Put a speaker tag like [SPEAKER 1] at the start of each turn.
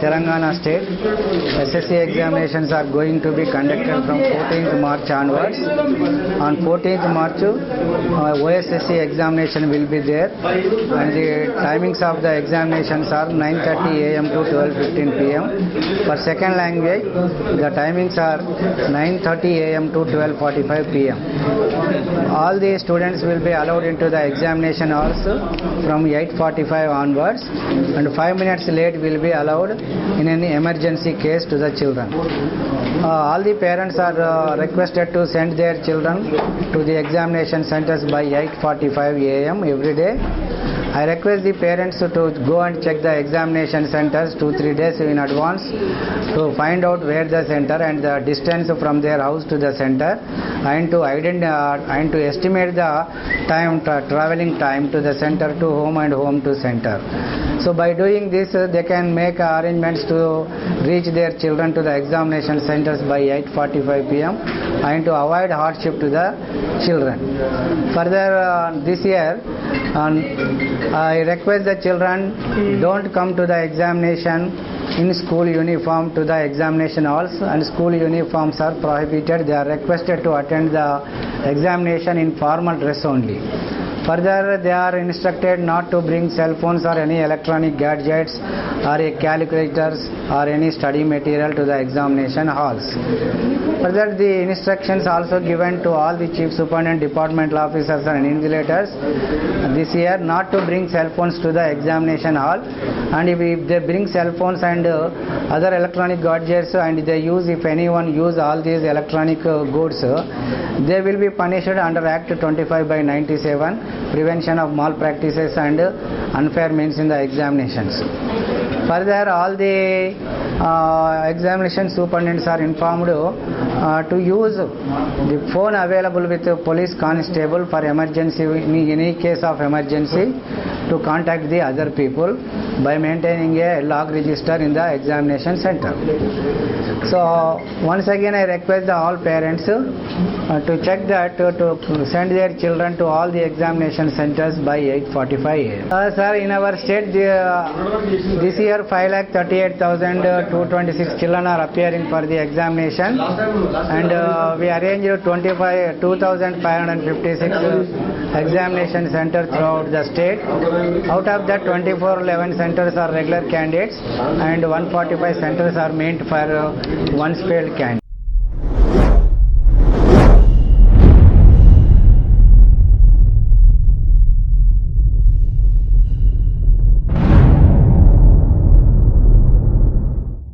[SPEAKER 1] Telangana state, SSC examinations are going to be conducted from 14th March onwards. On 14th March, OSSC examination will be there, and the timings of the examinations are 9:30 a.m. to 12:15 p.m. For second language, the timings are 9:30 a.m. to 12:45 p.m. All the students will be allowed into the examination halls from 8:45 onwards, and 5 minutes late will be allowed in any emergency case to the children. All the parents are requested to send their children to the examination centers by 8:45 a.m. every day. I request the parents to go and check the examination centers 2-3 days in advance to find out where the center and the distance from their house to the center, and to estimate the traveling time to the center to home and home to center. So by doing this, they can make arrangements to reach their children to the examination centers by 8:45 p.m. and to avoid hardship to the children. Further, this year, I request the children don't come to the examination in school uniform to the examination halls, and school uniforms are prohibited. They are requested to attend the examination in formal dress only. Further, they are instructed not to bring cell phones or any electronic gadgets or calculators or any study material to the examination halls. Further, the instructions also given to all the chief superintendent, departmental officers and invigilators this year not to bring cell phones to the examination hall, and if they bring cell phones and other electronic gadgets and if anyone use all these electronic goods, they will be punished under Act 25/97, prevention of malpractices and unfair means in the examinations. Further, all the examination superintendents are informed to use the phone available with the police constable for emergency, in any case of emergency, to contact the other people by maintaining a log register in the examination center. So once again I request all parents to check that, to send their children to all the examination centers by 8:45 a.m. Sir, in our state, this year 5,38,226 children are appearing for the examination, and we arranged 2,556 examination centers throughout the state. Out of that, 2411 centers are regular candidates and 145 centers are meant for once failed candidates.